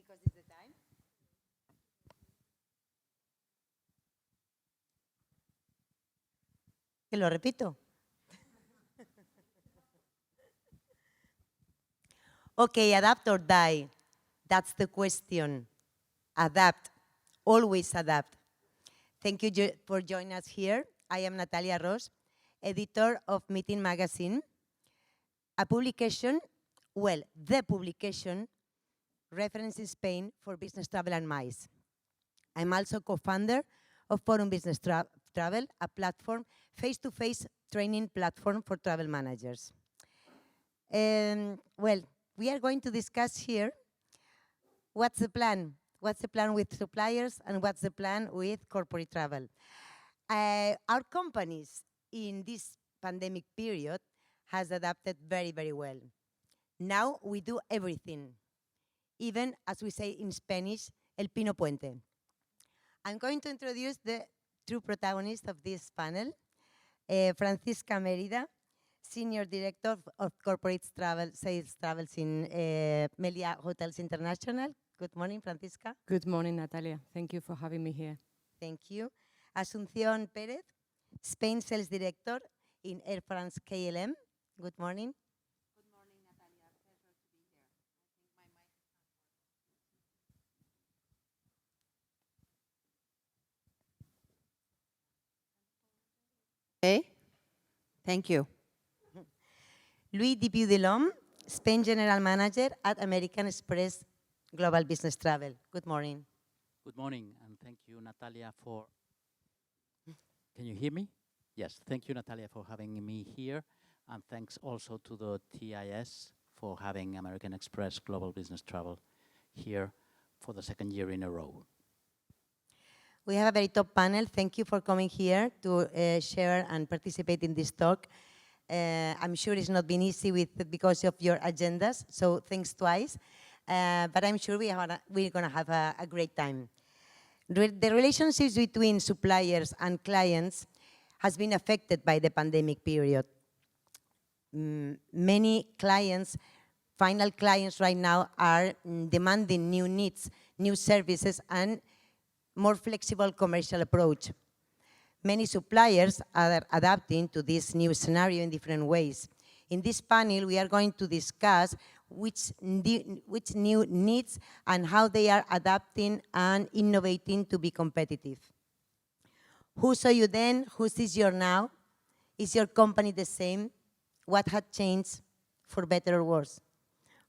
because it's the time. Que lo repito. Okay, adapt or die. That's the question. Adapt. Always adapt. Thank you for joining us here. I am Natalia Ros, editor of MeetIN magazine, a publication, well, the publication reference in Spain for business travel and MICE. I'm also co-founder of Forum Business Travel, a platform, face-to-face training platform for travel managers. Well, we are going to discuss here what's the plan. What's the plan with suppliers and what's the plan with corporate travel? Our companies in this pandemic period has adapted very, very well. Now we do everything, even as we say in Spanish, el pino puente. I'm going to introduce the true protagonist of this panel, Francisca Mérida, Senior Director of Corporate Travel Sales Travels in Meliá Hotels International. Good morning, Francisca. Good morning, Natalia. Thank you for having me here. Thank you. Asunción Pérez, Spain Sales Director in Air France-KLM. Good morning. Good morning, Natalia. Pleasure to be here. I think my mic is not working. Okay. Thank you. Louis Dupuy de Lome, Spain General Manager at American Express Global Business Travel. Good morning. Good morning, and thank you, Natalia, for... Can you hear me? Yes, thank you, Natalia, for having me here, and thanks also to the TIS for having American Express Global Business Travel here for the second year in a row. We have a very top panel. Thank you for coming here to share and participate in this talk. I'm sure it's not been easy because of your agendas, so thanks twice. But I'm sure we're going to have a great time. The relationships between suppliers and clients has been affected by the pandemic period. Many clients, final clients right now, are demanding new needs, new services, and more flexible commercial approach. Many suppliers are adapting to this new scenario in different ways. In this panel, we are going to discuss which new needs and how they are adapting and innovating to be competitive. Who saw you then? Who sees you now? Is your company the same? What had changed for better or worse?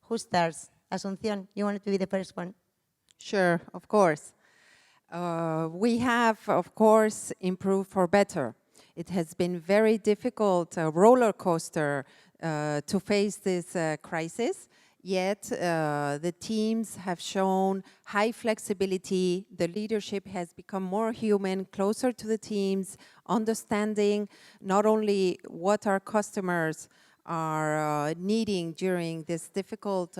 Who starts? Asunción, you wanted to be the first one? Sure, of course. We have, of course, improved for better. It has been very difficult, a roller coaster to face this crisis, yet the teams have shown high flexibility. The leadership has become more human, closer to the teams, understanding not only what our customers are needing during these difficult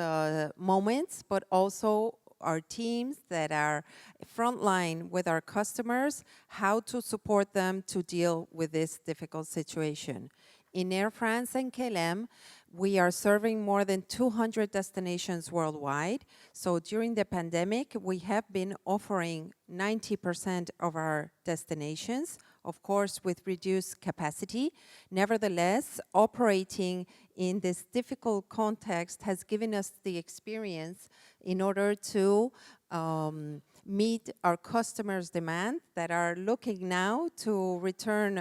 moments, but also our teams that are frontline with our customers, how to support them to deal with this difficult situation. In Air France and KLM, we are serving more than 200 destinations worldwide. So during the pandemic, we have been offering 90% of our destinations, of course, with reduced capacity. Nevertheless, operating in this difficult context has given us the experience in order to meet our customers' demand that are looking now to return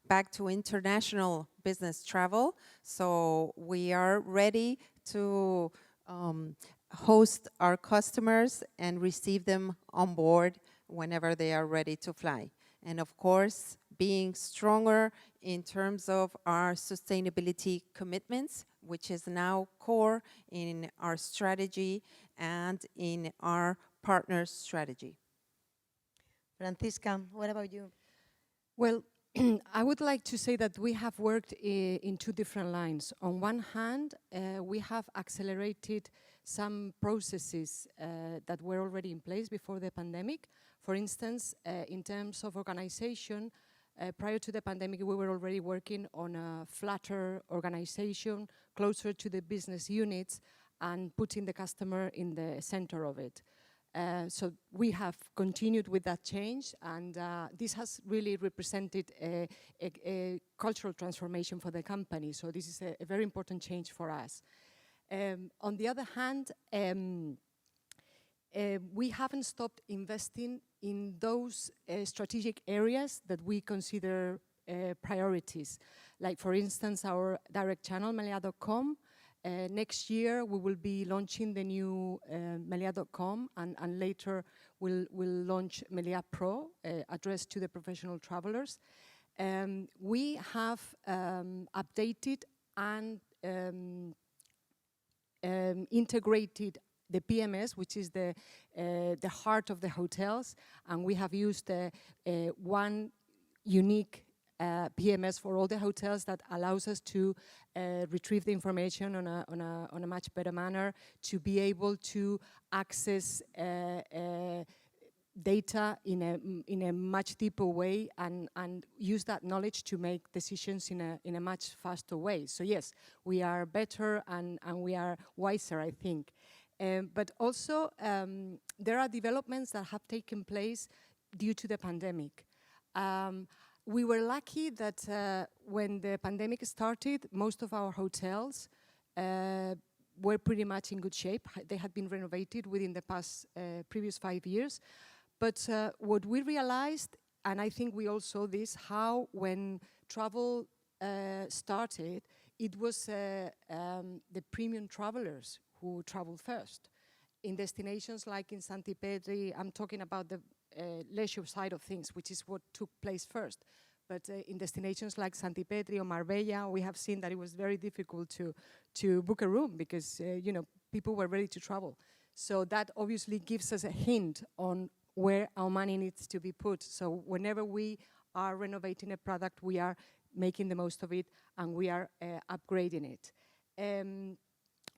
back to international business travel. So we are ready to host our customers and receive them on board whenever they are ready to fly. And of course, being stronger in terms of our sustainability commitments, which is now core in our strategy and in our partner strategy. Francisca, what about you? Well, I would like to say that we have worked in two different lines. On one hand, we have accelerated some processes that were already in place before the pandemic. For instance, in terms of organization, prior to the pandemic, we were already working on a flatter organization, closer to the business units, and putting the customer in the center of it. So we have continued with that change, and this has really represented a cultural transformation for the company. So this is a very important change for us. On the other hand, we haven't stopped investing in those strategic areas that we consider priorities. Like, for instance, our direct channel, Meliá.com. Next year, we will be launching the new Meliá.com, and later we'll launch Meliá Pro, addressed to the professional travelers. We have updated and integrated the PMS, which is the heart of the hotels, and we have used one unique PMS for all the hotels that allows us to retrieve the information on a much better manner, to be able to access data in a much deeper way, and use that knowledge to make decisions in a much faster way. So yes, we are better and we are wiser, I think. But also, there are developments that have taken place due to the pandemic. We were lucky that when the pandemic started, most of our hotels were pretty much in good shape. They had been renovated within the previous 5 years. But what we realized, and I think we all saw this, how when travel started, it was the premium travelers who traveled first. In destinations like in Santipetri, I'm talking about the leisure side of things, which is what took place first. But in destinations like Santipetri or Marbella, we have seen that it was very difficult to book a room because people were ready to travel. So that obviously gives us a hint on where our money needs to be put. So whenever we are renovating a product, we are making the most of it and we are upgrading it.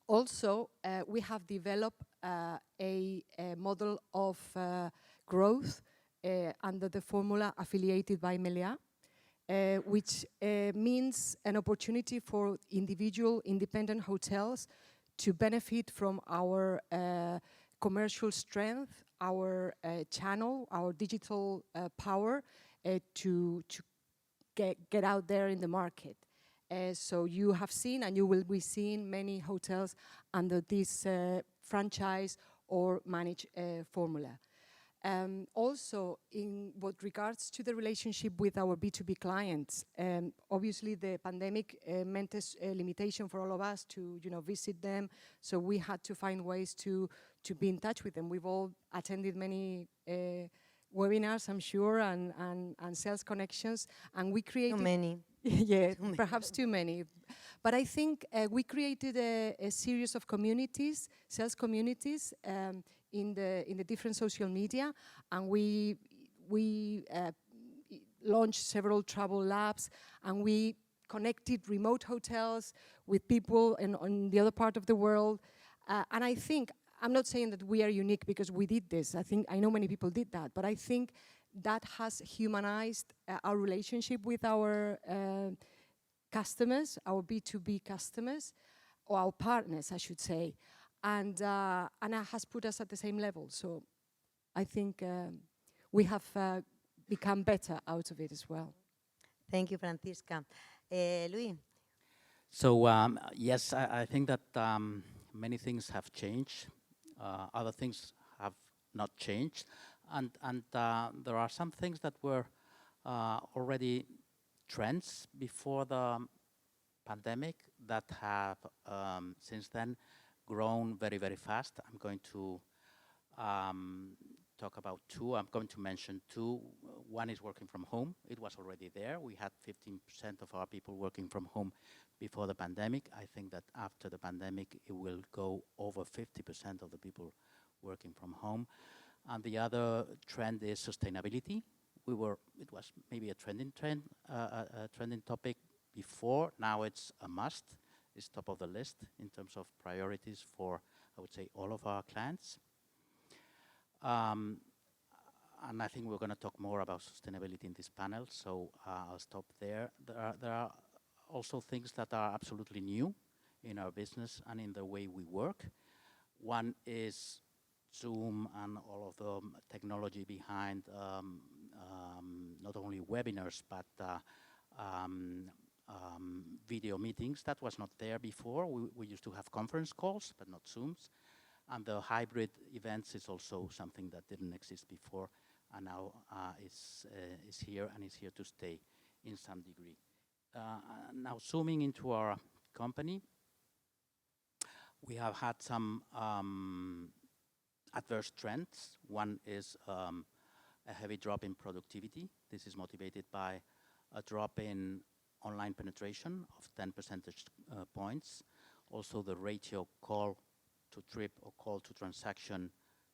Also, we have developed a model of growth under the formula affiliated by Meliá, which means an opportunity for individual independent hotels to benefit from our commercial strength, our channel, our digital power to get out there in the market. So you have seen and you will be seeing many hotels under this franchise or managed formula. Also, in what regards to the relationship with our B2B clients, obviously the pandemic meant a limitation for all of us to visit them, so we had to find ways to be in touch with them. We've all attended many webinars, I'm sure, and sales connections, and we created... Too many. Yeah, perhaps too many. But I think we created a series of communities, sales communities, in the different social media, and we launched several travel labs, and we connected remote hotels with people on the other part of the world. And I think, I'm not saying that we are unique because we did this. I know many people did that, but I think that has humanized our relationship with our customers, our B2B customers, or our partners, I should say, and it has put us at the same level. So I think we have become better out of it as well. Thank you, Francisca. Luis? So yes, I think that many things have changed. Other things have not changed. And there are some things that were already trends before the pandemic that have since then grown very, very fast. I'm going to talk about two. I'm going to mention two. One is working from home. It was already there. We had 15% of our people working from home before the pandemic. I think that after the pandemic, it will go over 50% of the people working from home. And the other trend is sustainability. It was maybe a trending topic before. Now it's a must. It's top of the list in terms of priorities for, I would say, all of our clients. And I think we're going to talk more about sustainability in this panel, so I'll stop there. There are also things that are absolutely new in our business and in the way we work. One is Zoom and all of the technology behind not only webinars, but video meetings. That was not there before. We used to have conference calls, but not Zooms. And the hybrid events is also something that didn't exist before, and now is here and is here to stay in some degree. Now zooming into our company, we have had some adverse trends. One is a heavy drop in productivity. This is motivated by a drop in online penetration of 10 percentage points. Also, the ratio call to trip or call to transaction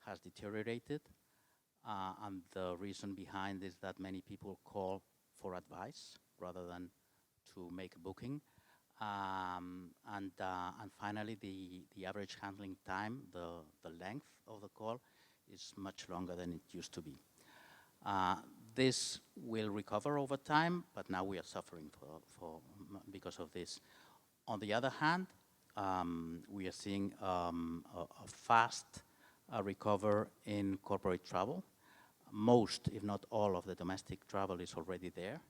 has deteriorated. And the reason behind is that many people call for advice rather than to make a booking. And finally, the average handling time, the length of the call, is much longer than it used to be. This will recover over time, but now we are suffering because of this. On the other hand, we are seeing a fast recover in corporate travel. Most, if not all, of the domestic travel is already there.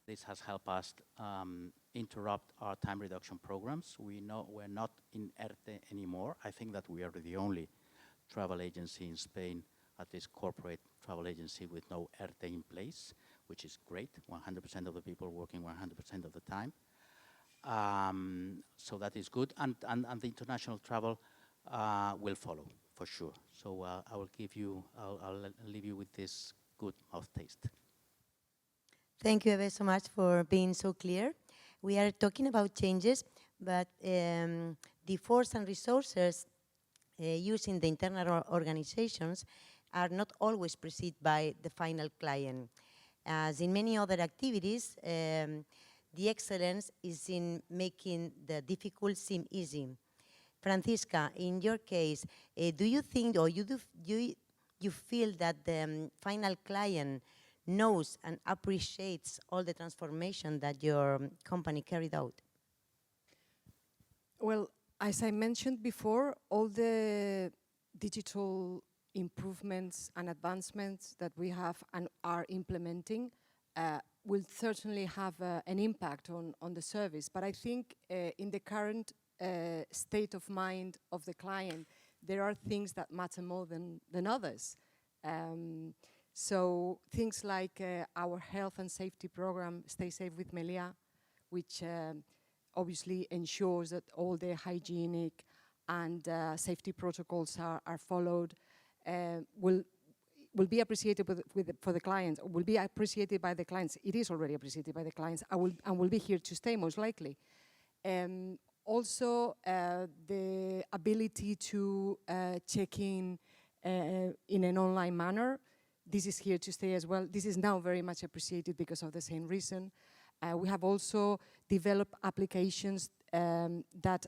This has helped us interrupt our time reduction programs. We know we're not in ERTE anymore. I think that we are the only travel agency in Spain, at least corporate travel agency, with no ERTE in place, which is great. 100% of the people working 100% of the time. So that is good. And the international travel will follow, for sure. So I'll leave you with this good mouth taste. Thank you ever so much for being so clear. We are talking about changes, but the force and resources used in the internal organizations are not always perceived by the final client. As in many other activities, the excellence is in making the difficult seem easy. Francisca, in your case, do you think, or you feel that the final client knows and appreciates all the transformation that your company carried out? Well, as I mentioned before, all the digital improvements and advancements that we have and are implementing will certainly have an impact on the service. But I think in the current state of mind of the client, there are things that matter more than others. So things like our health and safety program, Stay Safe with Meliá, which obviously ensures that all the hygienic and safety protocols are followed, will be appreciated for the clients, or will be appreciated by the clients. It is already appreciated by the clients, and will be here to stay most likely. Also, the ability to check in an online manner, this is here to stay as well. This is now very much appreciated because of the same reason. We have also developed applications that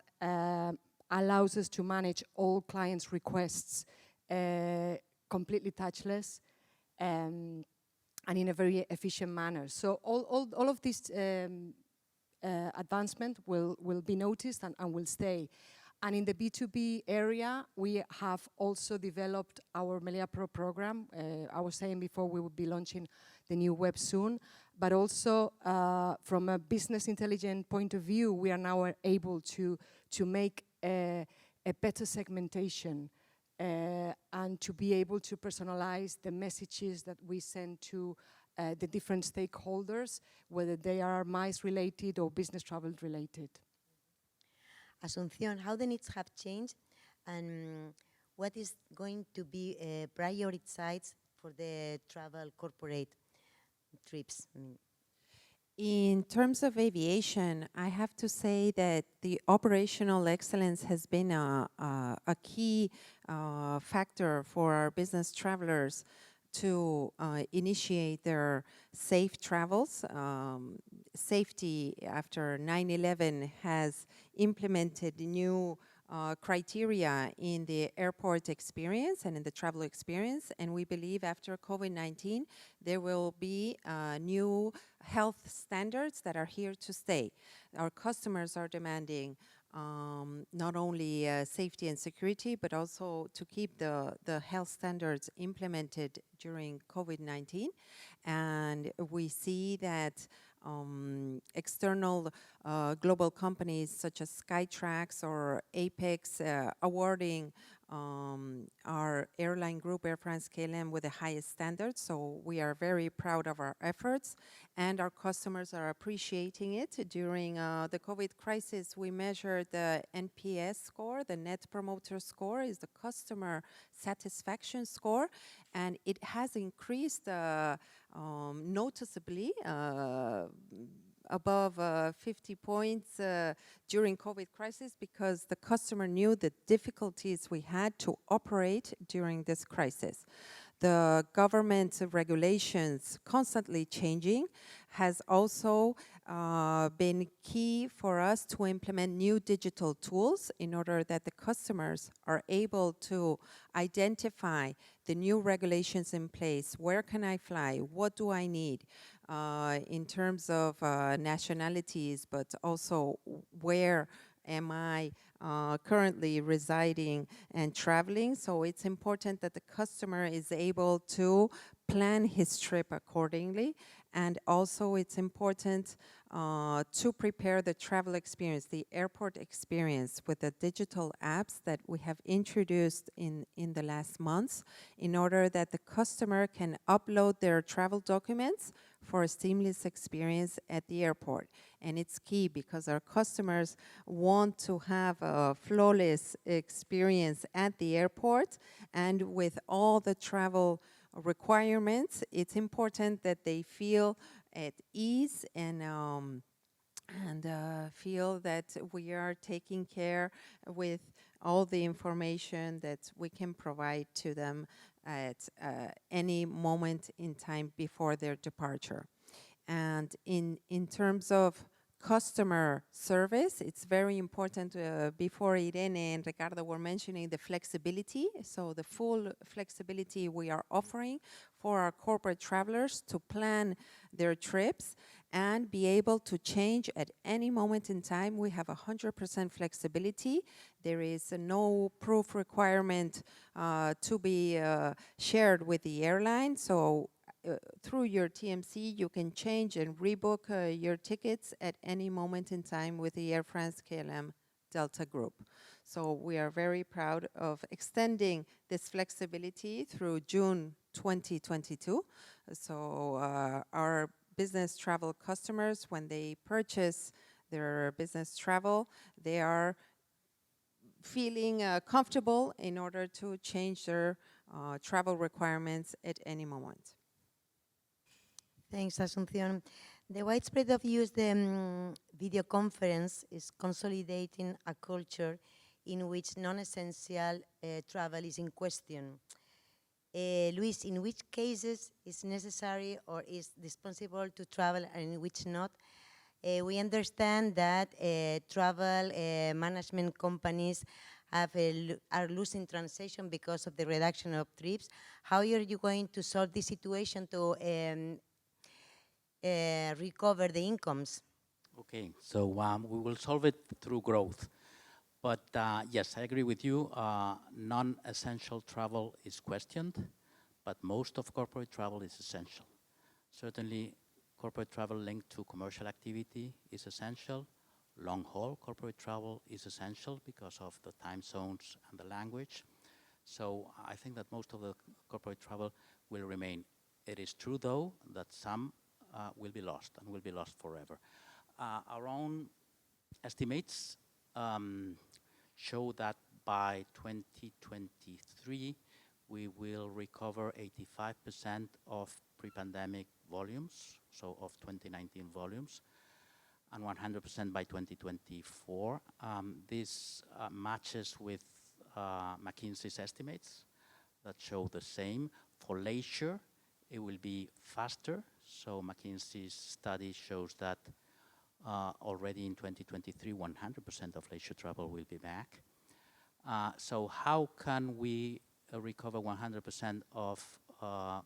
allows us to manage all clients' requests completely touchless and in a very efficient manner. So all of this advancement will be noticed and will stay. And in the B2B area, we have also developed our Meliá Pro program. I was saying before we would be launching the new web soon, but also from a business intelligence point of view, we are now able to make a better segmentation and to be able to personalize the messages that we send to the different stakeholders, whether they are MICE related or business travel related. Asunción, how the needs have changed, and what is going to be prioritized for the travel corporate trips? In terms of aviation, I have to say that the operational excellence has been a key factor for our business travelers to initiate their safe travels. Safety after 9/11 has implemented new criteria in the airport experience and in the travel experience, and we believe after COVID-19 there will be new health standards that are here to stay. Our customers are demanding not only safety and security, but also to keep the health standards implemented during COVID-19. And we see that external global companies such as Skytrax or Apex awarding our airline group, Air France-KLM, with the highest standards. So we are very proud of our efforts, and our customers are appreciating it. During the COVID crisis, we measured the NPS score, the Net Promoter Score is the customer satisfaction score, and it has increased noticeably above 50 points during COVID crisis, because the customer knew the difficulties we had to operate during this crisis. The government regulations constantly changing has also been key for us to implement new digital tools in order that the customers are able to identify the new regulations in place. Where can I fly? What do I need? In terms of nationalities, but also where am I currently residing and traveling. So it's important that the customer is able to plan his trip accordingly. And also it's important to prepare the travel experience, the airport experience, with the digital apps that we have introduced in the last months, in order that the customer can upload their travel documents for a seamless experience at the airport. And it's key because our customers want to have a flawless experience at the airport, and with all the travel requirements, it's important that they feel at ease and feel that we are taking care with all the information that we can provide to them at any moment in time before their departure. And in terms of customer service, it's very important. Before Irene and Ricardo were mentioning the flexibility, so the full flexibility we are offering for our corporate travelers to plan their trips and be able to change at any moment in time. We have 100% flexibility. There is no proof requirement to be shared with the airline. So through your TMC, you can change and rebook your tickets at any moment in time with the Air France-KLM Delta Group. So we are very proud of extending this flexibility through June 2022. So our business travel customers, when they purchase their business travel, they are feeling comfortable in order to change their travel requirements at any moment. Thanks, Asunción. The widespread of use of video conference is consolidating a culture in which non-essential travel is in question. Luis, in which cases is necessary or is dispensable to travel and in which not? We understand that travel management companies are losing transaction because of the reduction of trips. How are you going to solve this situation to recover the incomes? Okay, so we will solve it through growth. But yes, I agree with you. Non-essential travel is questioned, but most of corporate travel is essential. Certainly, corporate travel linked to commercial activity is essential. Long-haul corporate travel is essential because of the time zones and the language. So I think that most of the corporate travel will remain. It is true, though, that some will be lost and will be lost forever. Our own estimates show that by 2023, we will recover 85% of pre-pandemic volumes, so of 2019 volumes, and 100% by 2024. This matches with McKinsey's estimates that show the same. For leisure, it will be faster. So McKinsey's study shows that already in 2023, 100% of leisure travel will be back. So how can we recover 100% of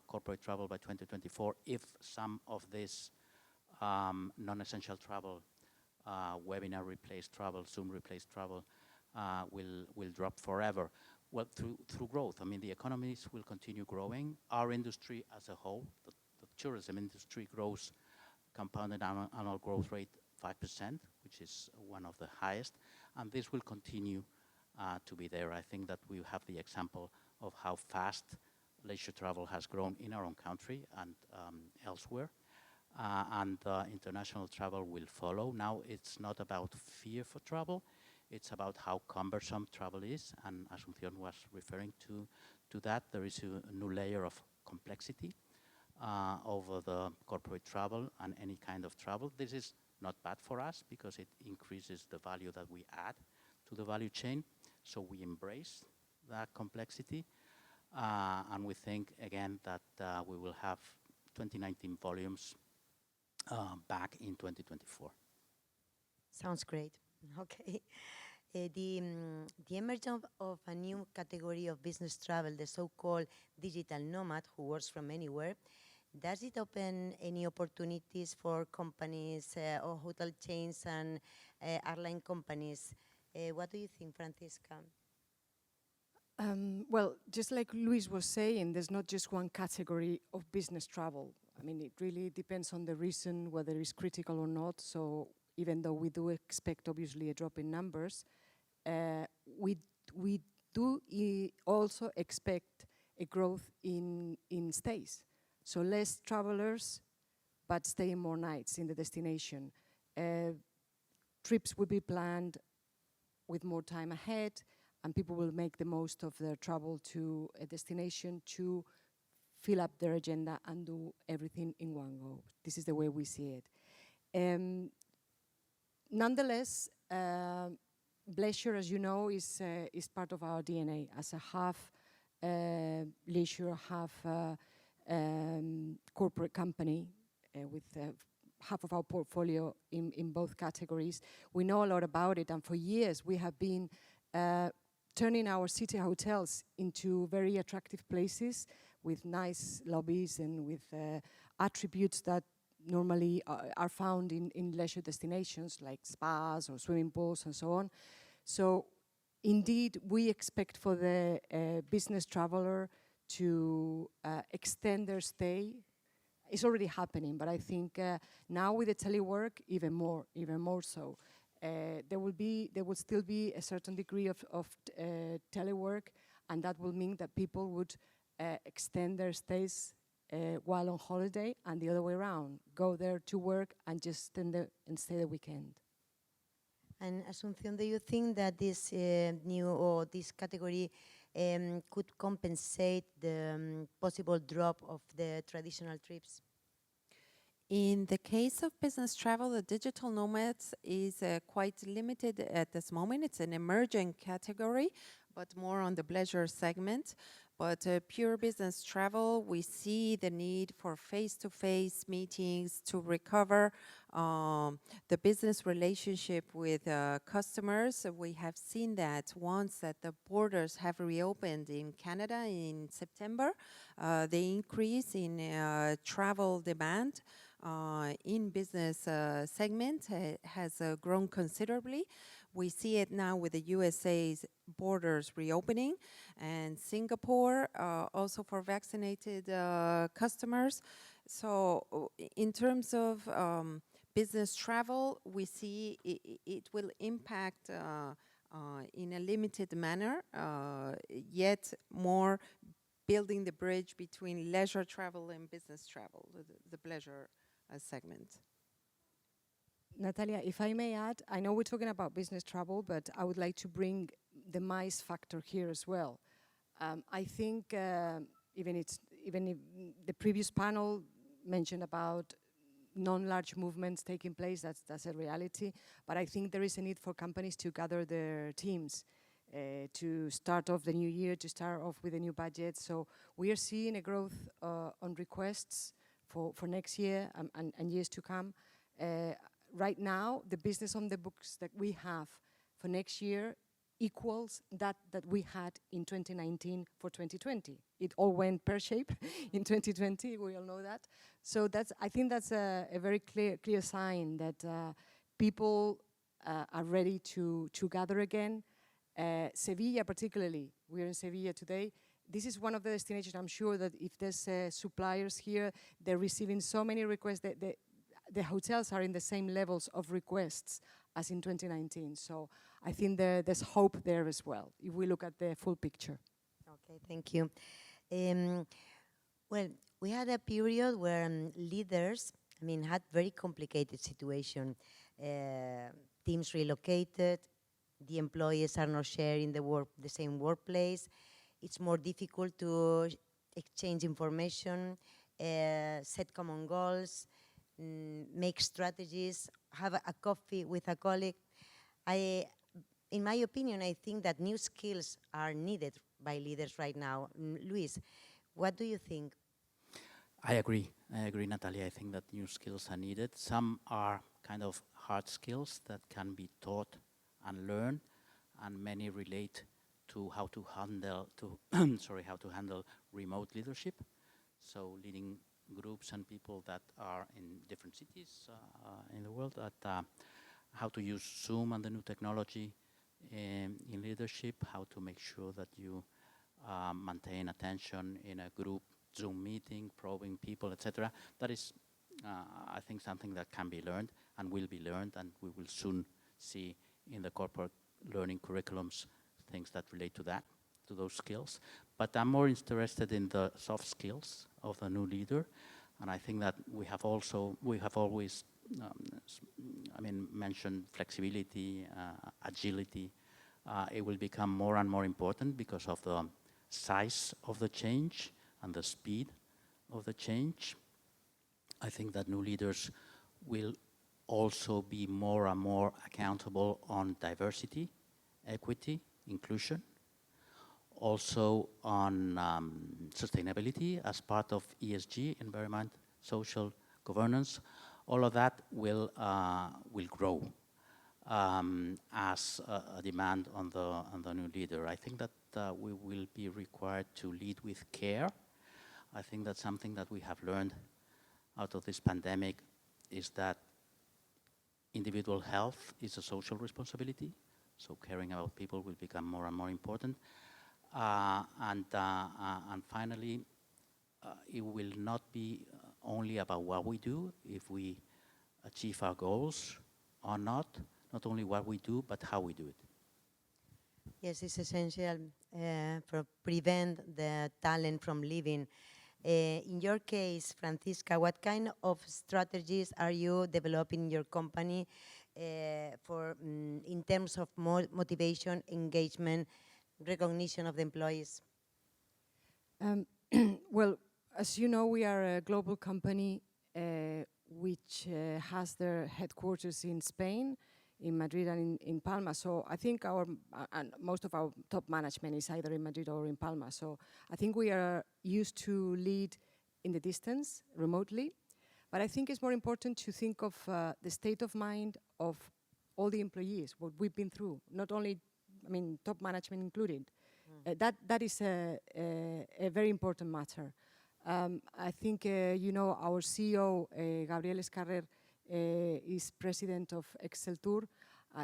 corporate travel by 2024 if some of this non-essential travel webinar replace travel, Zoom replace travel, will drop forever. Well, through growth. I mean, the economies will continue growing. Our industry as a whole, the tourism industry grows compounded annual growth rate 5%, which is one of the highest, and this will continue to be there. I think that we have the example of how fast leisure travel has grown in our own country and elsewhere, and international travel will follow. Now, it's not about fear for travel, it's about how cumbersome travel is, and Asunción was referring to that. There is a new layer of complexity over the corporate travel and any kind of travel. This is not bad for us because it increases the value that we add to the value chain. So we embrace that complexity, and we think again that we will have 2019 volumes back in 2024. Sounds great. Okay. The emergence of a new category of business travel, the so-called digital nomad who works from anywhere, does it open any opportunities for companies or hotel chains and airline companies? What do you think, Francisca? Well, just like Luis was saying, there's not just one category of business travel. I mean, it really depends on the reason, whether it's critical or not. So even though we do expect, obviously, a drop in numbers, we do also expect a growth in stays. So less travelers, but staying more nights in the destination. Trips will be planned with more time ahead, and people will make the most of their travel to a destination to fill up their agenda and do everything in one go. This is the way we see it. Nonetheless, leisure, as you know, is part of our DNA as a half leisure, half corporate company with half of our portfolio in both categories. We know a lot about it, and for years we have been turning our city hotels into very attractive places with nice lobbies and with attributes that normally are found in leisure destinations like spas or swimming pools and so on. So indeed, we expect for the business traveler to extend their stay. It's already happening, but I think now with the telework, even more so. There will still be a certain degree of telework, and that will mean that people would extend their stays while on holiday, and the other way around, go there to work and just stay the weekend. And Asunción, do you think that this new or this category could compensate the possible drop of the traditional trips? In the case of business travel, the digital nomads is quite limited at this moment. It's an emerging category, but more on the pleasure segment. But pure business travel, we see the need for face-to-face meetings to recover the business relationship with customers. We have seen that once that the borders have reopened in Canada in September, the increase in travel demand in business segment has grown considerably. We see it now with the USA's borders reopening, and Singapore also for vaccinated customers. So in terms of business travel, we see it will impact in a limited manner, yet more building the bridge between leisure travel and business travel, the pleasure segment. Natalia, if I may add, I know we're talking about business travel, but I would like to bring the MICE factor here as well. I think even if the previous panel mentioned about non-large movements taking place, that's a reality, but I think there is a need for companies to gather their teams to start off the new year, to start off with a new budget. So we are seeing a growth on requests for next year and years to come. Right now, the business on the books that we have for next year equals that we had in 2019 for 2020. It all went pear-shaped in 2020, we all know that. So I think that's a very clear sign that people are ready to gather again. Sevilla particularly, we're in Sevilla today. This is one of the destinations, I'm sure that if there's suppliers here, they're receiving so many requests that the hotels are in the same levels of requests as in 2019. So I think there's hope there as well, if we look at the full picture. Okay, thank you. Well, we had a period where leaders, had very complicated situation. Teams relocated, the employees are not sharing the same workplace. It's more difficult to exchange information, set common goals, make strategies, have a coffee with a colleague. In my opinion, I think that new skills are needed by leaders right now. Luis, what do you think? I agree, Natalia. I think that new skills are needed. Some are kind of hard skills that can be taught and learned, and many relate to how to handle how to handle remote leadership. So leading groups and people that are in different cities in the world, how to use Zoom and the new technology in leadership, how to make sure that you maintain attention in a group Zoom meeting, probing people, etc. That is, I think, something that can be learned and will be learned, and we will soon see in the corporate learning curriculums things that relate to that, to those skills. But I'm more interested in the soft skills of the new leader, and I think that we have always mentioned flexibility, agility. It will become more and more important because of the size of the change and the speed of the change. I think that new leaders will also be more and more accountable on diversity, equity, inclusion, also on sustainability as part of ESG, environment, social governance. All of that will grow as a demand on the new leader. I think that we will be required to lead with care. I think that something that we have learned out of this pandemic is that individual health is a social responsibility, so caring about people will become more and more important. And finally, it will not be only about what we do, if we achieve our goals or not only what we do, but how we do it. Yes, it's essential to prevent the talent from leaving. In your case, Francisca, what kind of strategies are you developing in your company in terms of motivation, engagement, recognition of the employees? Well, as you know, we are a global company which has their headquarters in Spain, in Madrid and in Palma. So I think and most of our top management is either in Madrid or in Palma. So I think we are used to lead in the distance, remotely. But I think it's more important to think of the state of mind of all the employees, what we've been through, not only, top management included. That is a very important matter. I think, our CEO, Gabriel Escarrer, is president of Exceltur.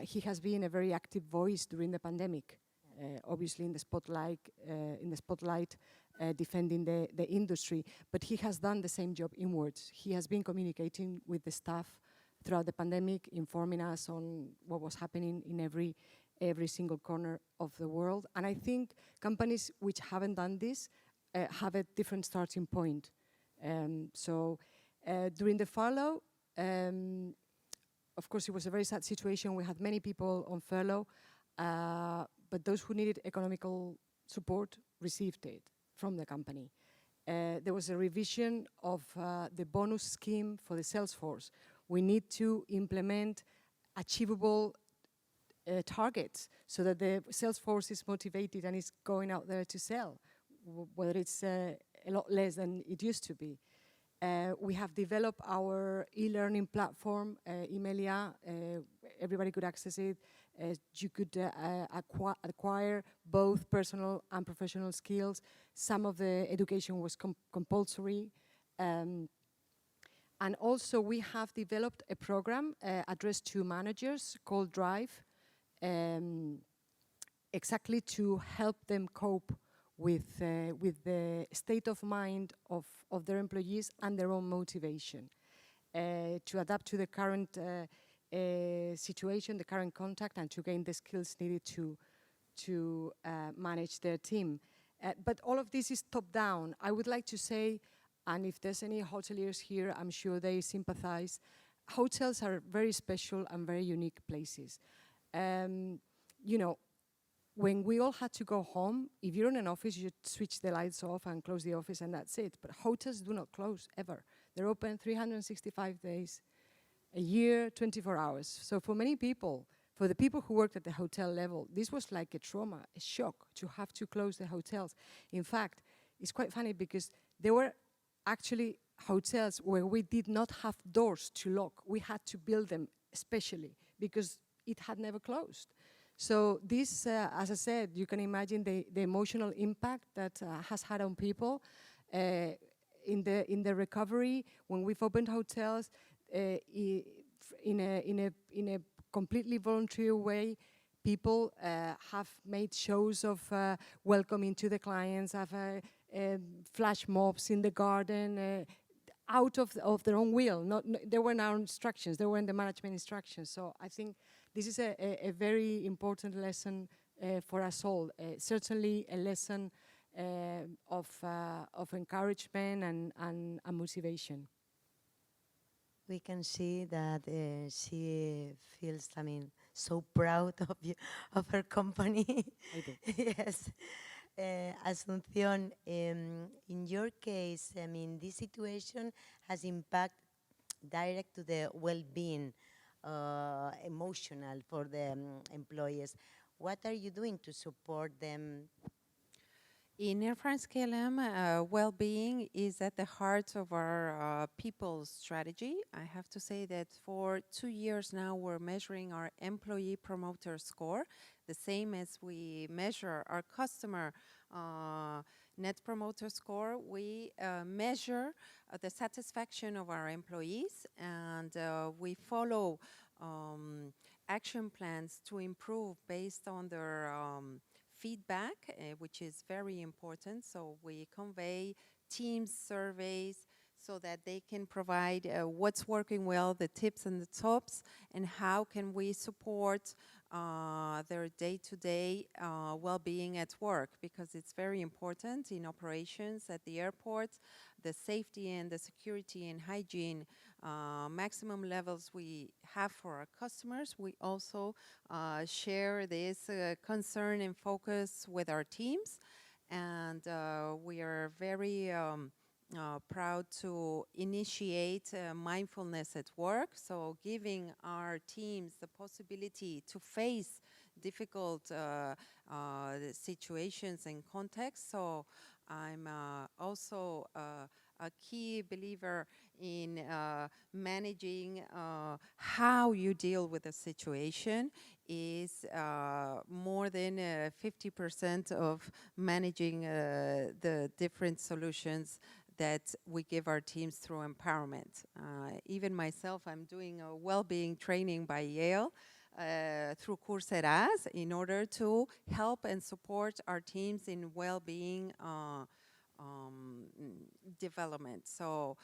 He has been a very active voice during the pandemic, obviously in the spotlight, defending the industry. But he has done the same job inwards. He has been communicating with the staff throughout the pandemic, informing us on what was happening in every single corner of the world. And I think companies which haven't done this have a different starting point. So during the furlough, of course, it was a very sad situation. We had many people on furlough, but those who needed economical support received it from the company. There was a revision of the bonus scheme for the sales force. We need to implement achievable targets so that the sales force is motivated and is going out there to sell, whether it's a lot less than it used to be. We have developed our e-learning platform, Meliá. Everybody could access it. You could acquire both personal and professional skills. Some of the education was compulsory. And also we have developed a program addressed to managers called Drive, exactly to help them cope with the state of mind of their employees and their own motivation, to adapt to the current situation, the current contact, and to gain the skills needed to manage their team. But all of this is top-down. I would like to say, and if there's any hoteliers here, I'm sure they sympathize, hotels are very special and very unique places. You know, when we all had to go home, if you're in an office, you switch the lights off and close the office and that's it. But hotels do not close, ever. They're open 365 days a year, 24 hours. So for many people, for the people who worked at the hotel level, this was like a trauma, a shock to have to close the hotels. In fact, it's quite funny because there were actually hotels where we did not have doors to lock. We had to build them especially because it had never closed. So this, as I said, you can imagine the emotional impact that has had on people in the recovery. When we've opened hotels in a completely voluntary way, people have made shows of welcoming to the clients, have flash mobs in the garden, out of their own will. There were no instructions, there weren't the management instructions. So I think this is a very important lesson for us all. Certainly a lesson of encouragement and motivation. We can see that she feels, I mean, so proud of you, of her company. I do. Yes. Asunción, in your case, I mean, this situation has impact direct to the well-being, emotional for the employees. What are you doing to support them? In France-KLM, well-being is at the heart of our people's strategy. I have to say that for 2 years now, we're measuring our employee promoter score, the same as we measure our customer net promoter score. We measure the satisfaction of our employees, and we follow action plans to improve based on their feedback, which is very important. So we convey team surveys so that they can provide what's working well, the tips and the tops, and how can we support their day-to-day well-being at work, because it's very important in operations at the airport, the safety and the security and hygiene maximum levels we have for our customers. We also share this concern and focus with our teams, and we are very proud to initiate mindfulness at work, so giving our teams the possibility to face difficult situations and contexts. So I'm also a key believer in managing how you deal with a situation is more than 50% of managing the different solutions that we give our teams through empowerment. Even myself, I'm doing a well-being training by Yale through Coursera's in order to help and support our teams in well-being development. So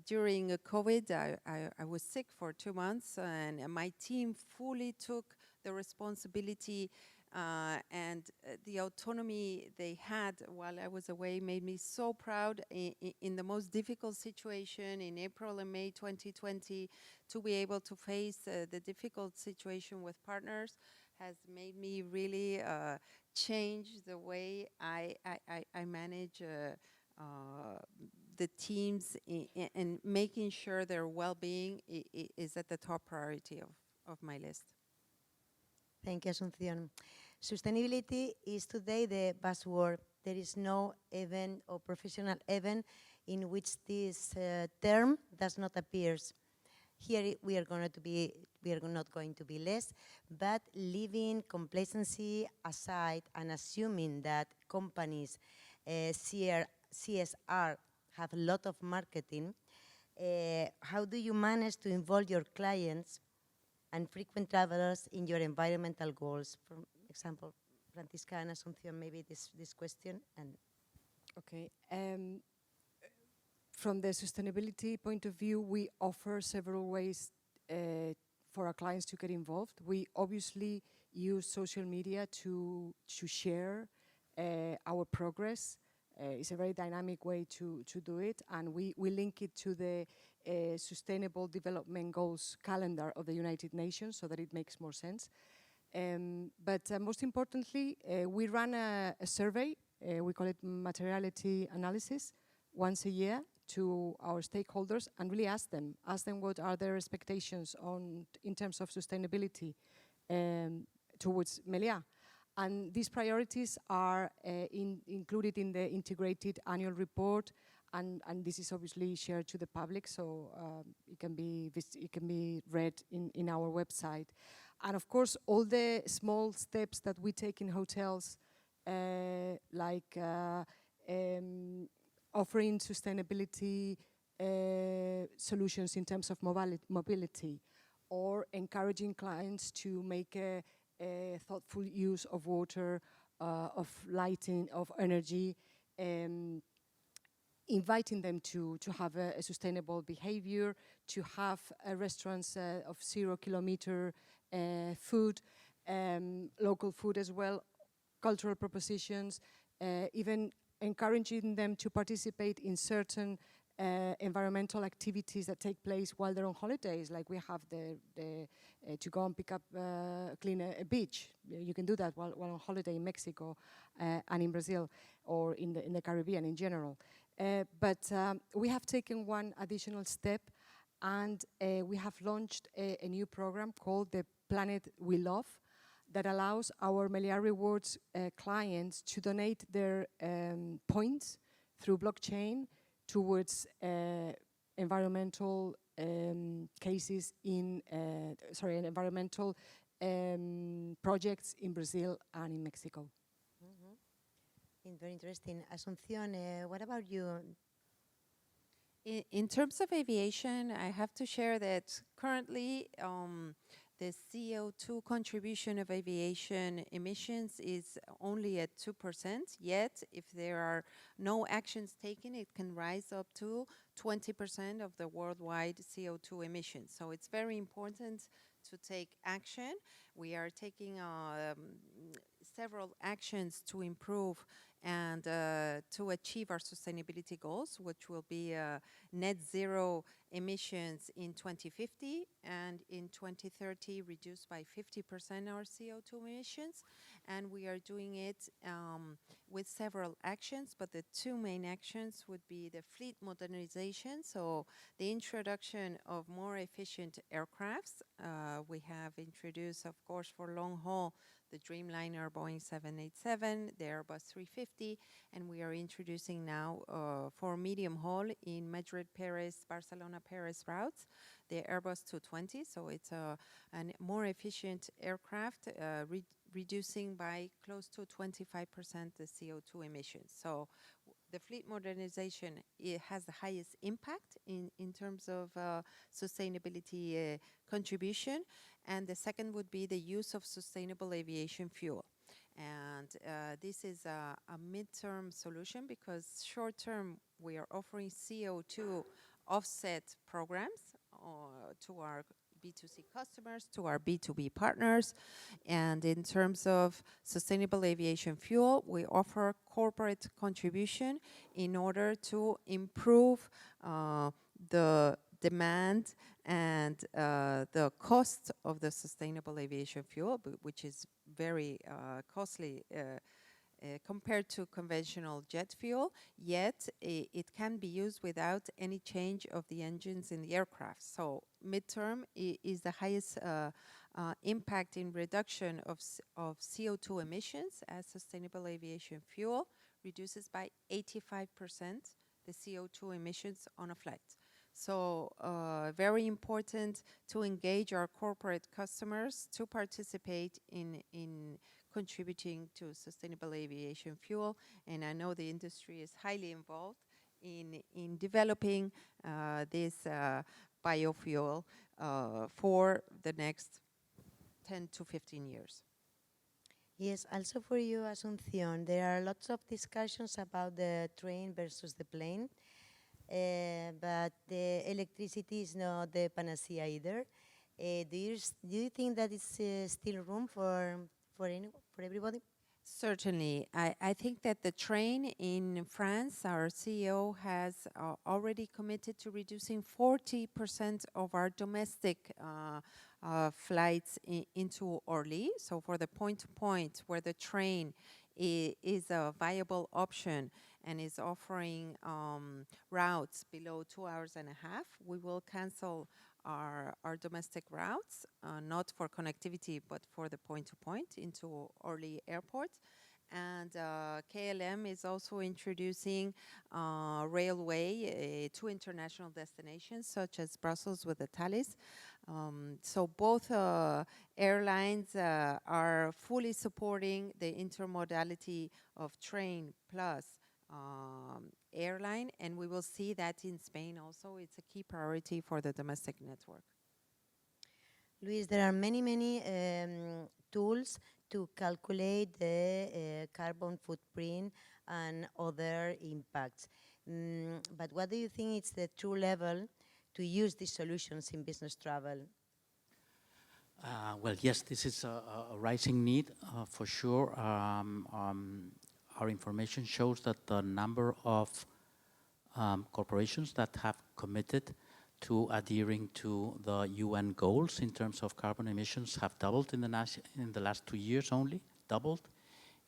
during COVID, I was sick for 2 months, and my team fully took the responsibility and the autonomy they had while I was away made me so proud in the most difficult situation in April and May 2020 to be able to face the difficult situation with partners has made me really change the way I manage the teams and making sure their well-being is at the top priority of my list. Thank you, Asunción. Sustainability is today the buzzword. There is no event or professional event in which this term does not appear. Here we are not going to be less, but leaving complacency aside and assuming that companies CSR have a lot of marketing, How do you manage to involve your clients and frequent travelers in your environmental goals? For example, Francisca and Asunción, maybe this question. And Okay. From the sustainability point of view, we offer several ways for our clients to get involved. We obviously use social media to share our progress. It's a very dynamic way to do it, and we link it to the Sustainable Development Goals calendar of the United Nations so that it makes more sense. But most importantly, we run a survey, we call it materiality analysis, once a year to our stakeholders and really ask them what are their expectations in terms of sustainability towards Meliá. And these priorities are included in the integrated annual report, and this is obviously shared to the public, so it can be read in our website. And of course, all the small steps that we take in hotels, like offering sustainability solutions in terms of mobility, or encouraging clients to make a thoughtful use of water, of lighting, of energy, inviting them to have a sustainable behavior, to have restaurants of 0 kilometer food, local food as well, cultural propositions, even encouraging them to participate in certain environmental activities that take place while they're on holidays, like we have to go and pick up, clean a beach. You can do that while on holiday in Mexico and in Brazil, or in the Caribbean in general. But we have taken one additional step, and we have launched a new program called the Planet We Love, that allows our Meliá Rewards clients to donate their points through blockchain towards environmental cases environmental projects in Brazil and in Mexico. very interesting. Asunción, what about you? In terms of aviation, I have to share that currently the CO2 contribution of aviation emissions is only at 2%, yet if there are no actions taken, it can rise up to 20% of the worldwide CO2 emissions. So it's very important to take action. We are taking several actions to improve and to achieve our sustainability goals, which will be net zero emissions in 2050, and in 2030 reduced by 50% our CO2 emissions. And we are doing it with several actions, but the two main actions would be the fleet modernization, so the introduction of more efficient aircrafts. We have introduced, of course, for long haul, the Dreamliner Boeing 787, the Airbus 350, and we are introducing now for medium haul in Madrid, Pérez, Barcelona, Pérez routes, the Airbus 220. So it's a more efficient aircraft, reducing by close to 25% the CO2 emissions. So the fleet modernization, it has the highest impact in terms of sustainability contribution. And the second would be the use of sustainable aviation fuel. And this is a midterm solution, because short term we are offering CO2 offset programs to our B2C customers, to our B2B partners. And in terms of sustainable aviation fuel, we offer corporate contribution in order to improve the demand and the cost of the sustainable aviation fuel, which is very costly compared to conventional jet fuel, yet it can be used without any change of the engines in the aircraft. So midterm is the highest impact in reduction of CO2 emissions, as sustainable aviation fuel reduces by 85% the CO2 emissions on a flight. So very important to engage our corporate customers to participate in contributing to sustainable aviation fuel. And I know the industry is highly involved in developing this biofuel for the next 10 to 15 years. Yes, also for you, Asunción, there are lots of discussions about the train versus the plane, but the electricity is not the panacea either. Do you think that it's still room for everybody? Certainly. I think that the train in France, our CEO has already committed to reducing 40% of our domestic flights into Orly. So for the point-to-point where the train is a viable option and is offering routes below 2 hours and a half, we will cancel our domestic routes, not for connectivity, but for the point-to-point into Orly Airport. And KLM is also introducing railway to international destinations, such as Brussels with the Thalys. So both airlines are fully supporting the intermodality of train plus airline, and we will see that in Spain also. It's a key priority for the domestic network. Luis, there are many tools to calculate the carbon footprint and other impacts. But what do you think is the true level to use these solutions in business travel? Well, yes, this is a rising need for sure. Our information shows that the number of corporations that have committed to adhering to the UN goals in terms of carbon emissions have doubled in the last 2 years only, doubled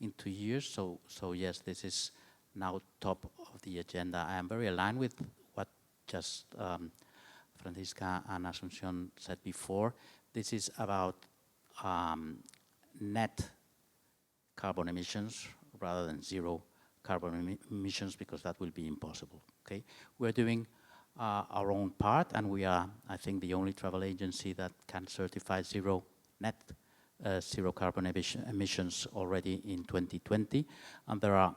in 2 years. So yes, this is now top of the agenda. I am very aligned with what just Francisca and Asunción said before. This is about net carbon emissions rather than zero carbon emissions, because that will be impossible. Okay, we're doing our own part, and we are, I think, the only travel agency that can certify zero carbon emissions already in 2020. And there are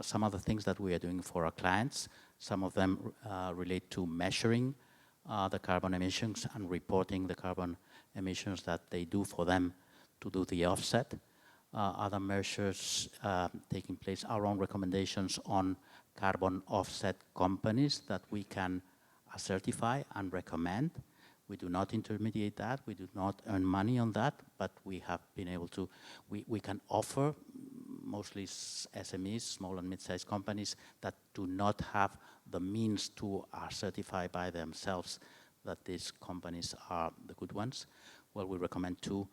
some other things that we are doing for our clients. Some of them relate to measuring the carbon emissions and reporting the carbon emissions that they do for them to do the offset. Other measures taking place, our own recommendations on carbon offset companies that we can certify and recommend. We do not intermediate that, we do not earn money on that, but we have been able to, we can offer mostly SMEs, small and mid-sized companies that do not have the means to certify by themselves that these companies are the good ones. Well, we recommend 2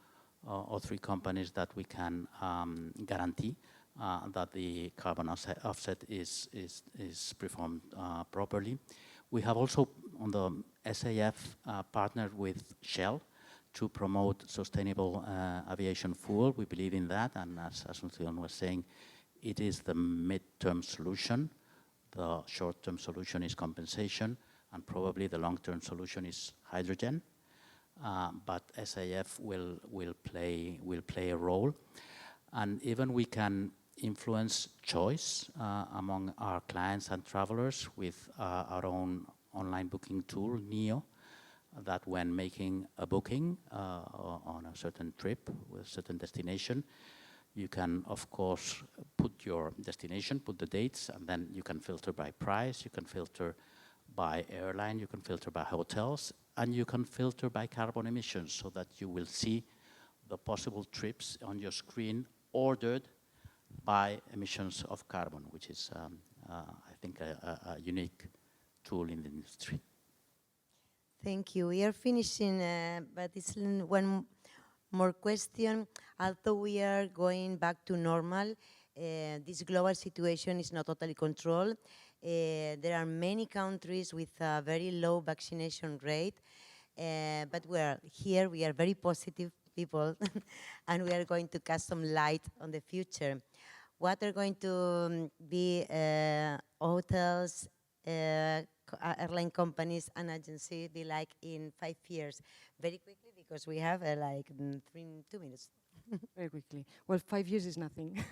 or 3 companies that we can guarantee that the carbon offset is performed properly. We have also, on the SAF, partnered with Shell to promote sustainable aviation fuel. We believe in that, and as Asunción was saying, it is the mid-term solution. The short-term solution is compensation, and probably the long-term solution is hydrogen. But SAF will play a role, and even we can influence choice among our clients and travelers with our own online booking tool, Neo, that when making a booking on a certain trip with a certain destination, you can, of course, put your destination, put the dates, and then you can filter by price, you can filter by airline, you can filter by hotels, and you can filter by carbon emissions, so that you will see the possible trips on your screen ordered by emissions of carbon, which is, I think, a unique tool in the industry. Thank you. We are finishing, but it's one more question. Although we are going back to normal, this global situation is not totally controlled. There are many countries with a very low vaccination rate, but we are very positive people, and we are going to cast some light on the future. What are going to be hotels, airline companies, and agencies be like in 5 years? Very quickly, because we have 2 minutes. Very quickly. Well, 5 years is nothing,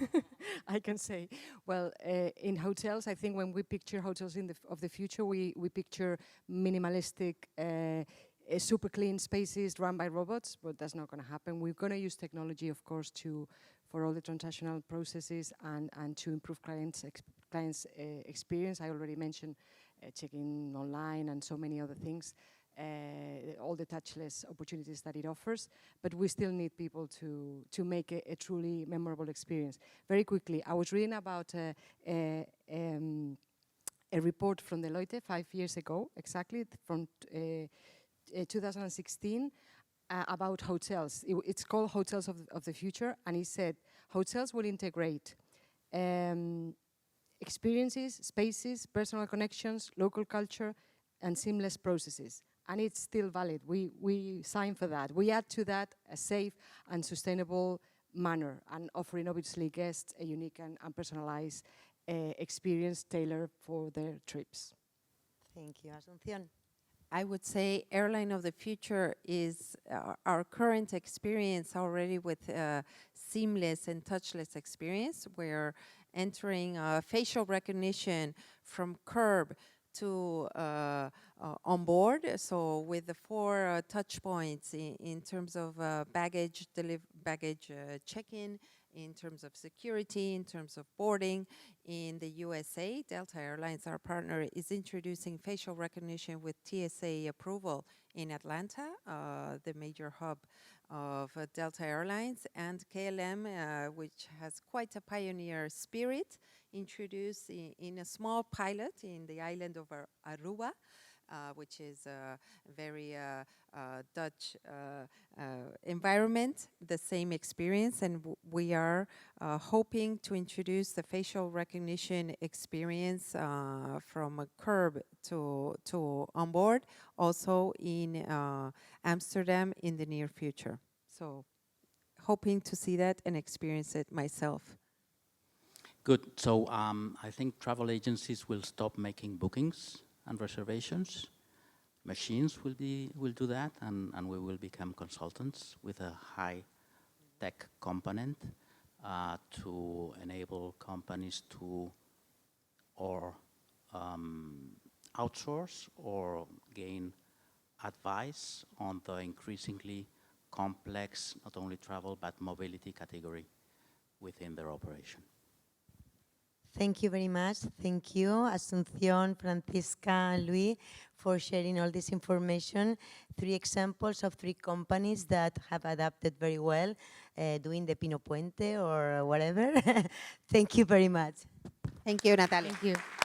I can say. Well, in hotels, I think when we picture hotels of the future, we picture minimalistic, super clean spaces run by robots, but that's not going to happen. We're going to use technology, of course, for all the transactional processes and to improve clients' experience. I already mentioned checking online and so many other things. All the touchless opportunities that it offers, but we still need people to make a truly memorable experience. Very quickly, I was reading about a report from Deloitte 5 years ago, exactly, from 2016, about hotels. It's called Hotels of the Future, and it said hotels will integrate experiences, spaces, personal connections, local culture, and seamless processes. And it's still valid. We sign for that. We add to that a safe and sustainable manner, and offering obviously guests a unique and personalized experience tailored for their trips. Thank you, Asunción. I would say airline of the future is our current experience already with seamless and touchless experience. We're entering facial recognition from curb to on board, so with the 4 touch points in terms of baggage check-in, in terms of security, in terms of boarding. In the USA, Delta Airlines, our partner, is introducing facial recognition with TSA approval in Atlanta, the major hub of Delta Airlines, and KLM, which has quite a pioneer spirit, introduced in a small pilot in the island of Aruba, which is a very Dutch environment, the same experience, and we are hoping to introduce the facial recognition experience from a curb to on board, also in Amsterdam in the near future. So hoping to see that and experience it myself. Good. So I think travel agencies will stop making bookings and reservations. Machines will do that, and we will become consultants with a high tech component to enable companies to outsource or gain advice on the increasingly complex, not only travel, but mobility category within their operation. Thank you very much. Thank you, Asunción, Francisca, and Luis, for sharing all this information. 3 examples of 3 companies that have adapted very well, doing the Pino Puente or whatever. Thank you very much. Thank you, Natalia. Thank you.